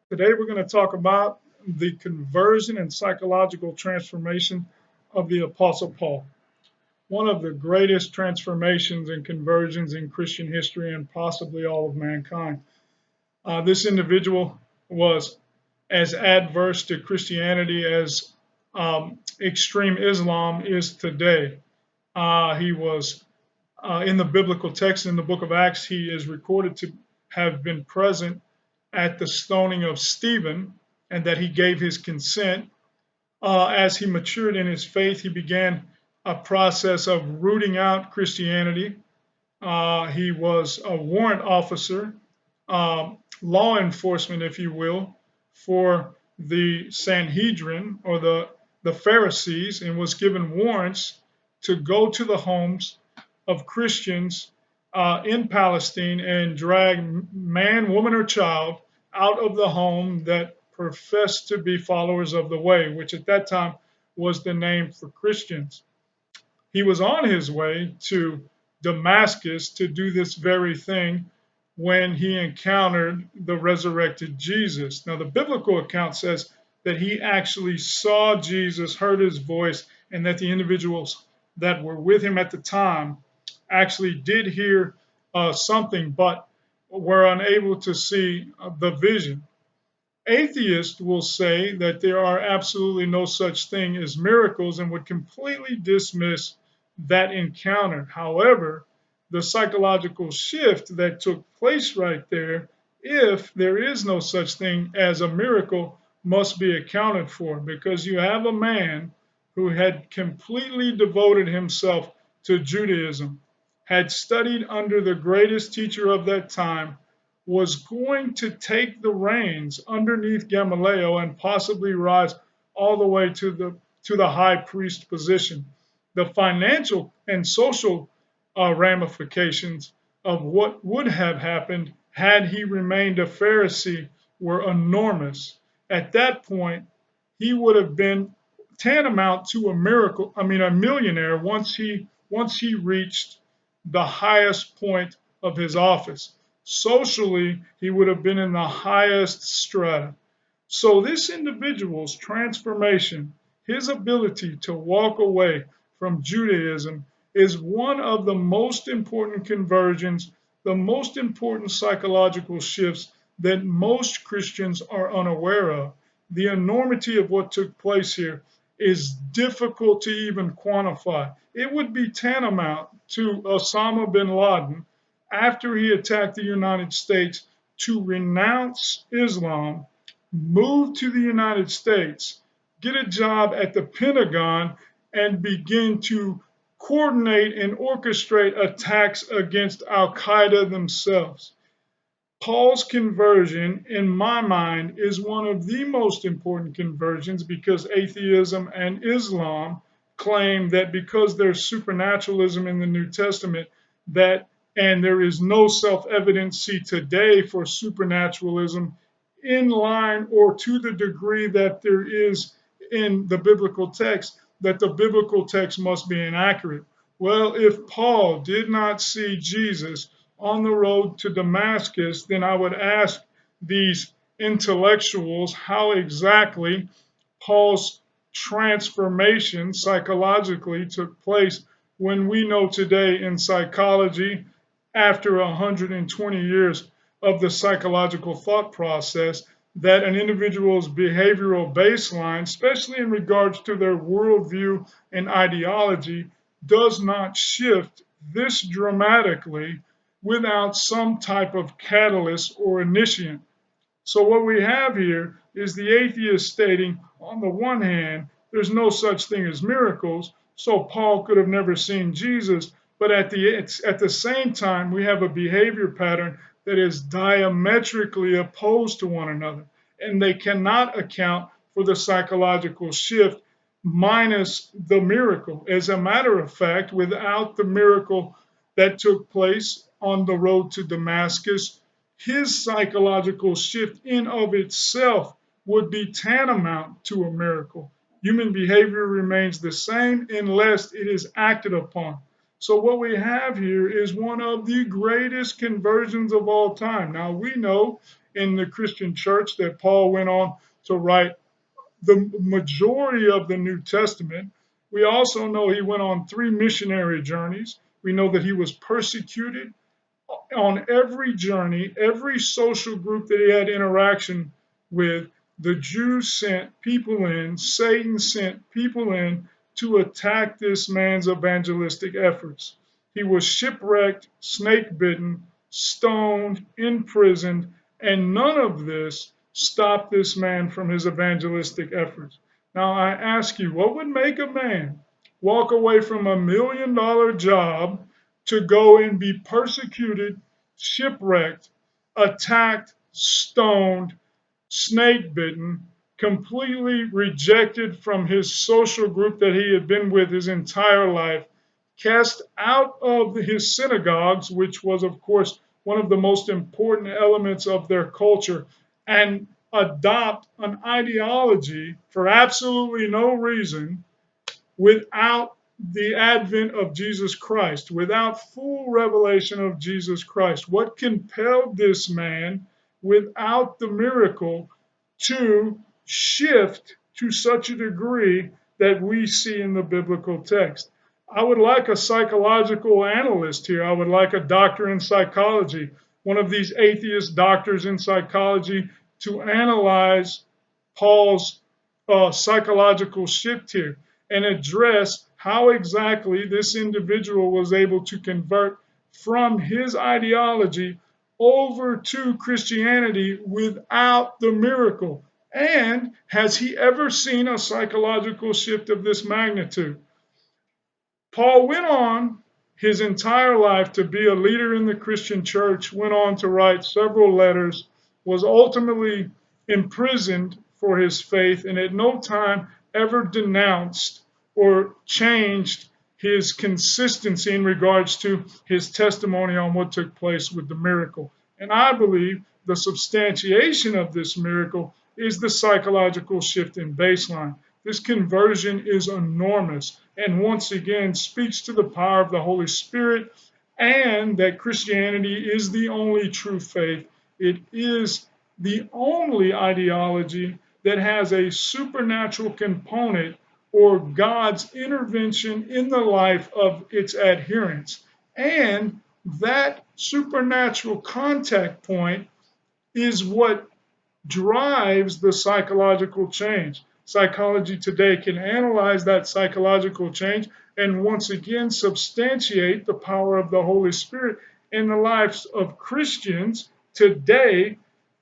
Today we're going to talk about the conversion and psychological transformation of the Apostle Paul, one of the greatest transformations and conversions in Christian history and possibly all of mankind. This individual was as adverse to Christianity as extreme Islam is today. He was in the biblical text in the book of Acts, he is recorded to have been present at the stoning of Stephen and that he gave his consent. As he matured in his faith, he began a process of rooting out Christianity. He was a warrant officer, law enforcement, if you will, for the Sanhedrin or the Pharisees, and was given warrants to go to the homes of Christians in Palestine and drag man, woman, or child out of the home that professed to be followers of the way, which at that time was the name for Christians. He was on his way to Damascus to do this very thing when he encountered the resurrected Jesus. Now, the biblical account says that he actually saw Jesus, heard his voice, and that the individuals that were with him at the time actually did hear something, but were unable to see the vision. Atheists will say that there are absolutely no such thing as miracles and would completely dismiss that encounter. However, the psychological shift that took place right there, if there is no such thing as a miracle, must be accounted for because you have a man who had completely devoted himself to Judaism, had studied under the greatest teacher of that time, was going to take the reins underneath Gamaliel and possibly rise all the way to the high priest position. The financial and social ramifications of what would have happened had he remained a Pharisee were enormous. At that point, he would have been tantamount to a millionaire once he reached the highest point of his office. Socially, he would have been in the highest strata. So, this individual's transformation, his ability to walk away from Judaism, is one of the most important conversions, the most important psychological shifts that most Christians are unaware of. The enormity of what took place here is difficult to even quantify. It would be tantamount to Osama bin Laden after he attacked the United States to renounce Islam, move to the United States, get a job at the Pentagon, and begin to coordinate and orchestrate attacks against Al Qaeda themselves. Paul's conversion, in my mind, is one of the most important conversions because atheism and Islam claim that because there's supernaturalism in the New Testament, that and there is no self-evidency today for supernaturalism in line or to the degree that there is in the biblical text, that the biblical text must be inaccurate. Well, if Paul did not see Jesus on the road to Damascus, then I would ask these intellectuals how exactly Paul's transformation psychologically took place when we know today in psychology, after 120 years of the psychological thought process, that an individual's behavioral baseline, especially in regards to their worldview and ideology, does not shift this dramatically without some type of catalyst or initiant. So, what we have here is the atheist stating, on the one hand, there's no such thing as miracles, so Paul could have never seen Jesus. But at the same time, we have a behavior pattern that is diametrically opposed to one another. And they cannot account for the psychological shift minus the miracle. As a matter of fact, without the miracle that took place on the road to Damascus, his psychological shift in of itself would be tantamount to a miracle. Human behavior remains the same unless it is acted upon. So what we have here is one of the greatest conversions of all time. Now we know in the Christian church that Paul went on to write the majority of the New Testament. We also know he went on 3 missionary journeys. We know that he was persecuted on every journey, every social group that he had interaction with. The Jews sent people in, Satan sent people in to attack this man's evangelistic efforts. He was shipwrecked, snake bitten, stoned, imprisoned, and none of this stopped this man from his evangelistic efforts. Now, I ask you, what would make a man walk away from $1 million job to go and be persecuted, shipwrecked, attacked, stoned, snake bitten, completely rejected from his social group that he had been with his entire life, cast out of his synagogues, which was, of course, one of the most important elements of their culture, and adopt an ideology for absolutely no reason without the advent of Jesus Christ, without full revelation of Jesus Christ? What compelled this man, without the miracle, to shift to such a degree that we see in the biblical text? I would like a psychological analyst here. I would like a doctor in psychology, one of these atheist doctors in psychology, to analyze Paul's psychological shift here and address how exactly this individual was able to convert from his ideology over to Christianity without the miracle. And has he ever seen a psychological shift of this magnitude? Paul went on his entire life to be a leader in the Christian church, went on to write several letters, was ultimately imprisoned for his faith, and at no time ever denounced or changed his consistency in regards to his testimony on what took place with the miracle. And I believe the substantiation of this miracle is the psychological shift in baseline. This conversion is enormous and once again speaks to the power of the Holy Spirit and that Christianity is the only true faith. It is the only ideology that has a supernatural component or God's intervention in the life of its adherents. And that supernatural contact point is what drives the psychological change. Psychology today can analyze that psychological change and once again substantiate the power of the Holy Spirit in the lives of Christians today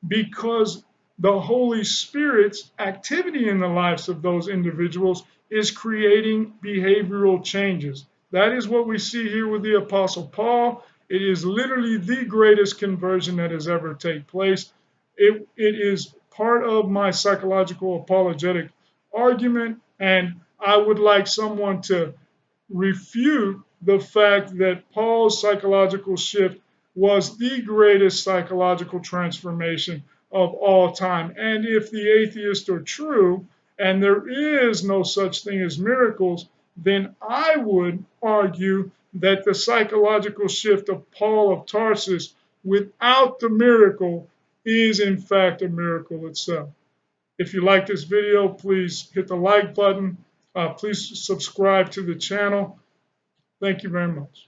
because the Holy Spirit's activity in the lives of those individuals is creating behavioral changes. That is what we see here with the Apostle Paul. It is literally the greatest conversion that has ever taken place. It is part of my psychological apologetic argument, and I would like someone to refute the fact that Paul's psychological shift was the greatest psychological transformation of all time. And if the atheists are true, and there is no such thing as miracles, then I would argue that the psychological shift of Paul of Tarsus without the miracle is in fact a miracle itself. If you like this video, please hit the like button. Please subscribe to the channel. Thank you very much.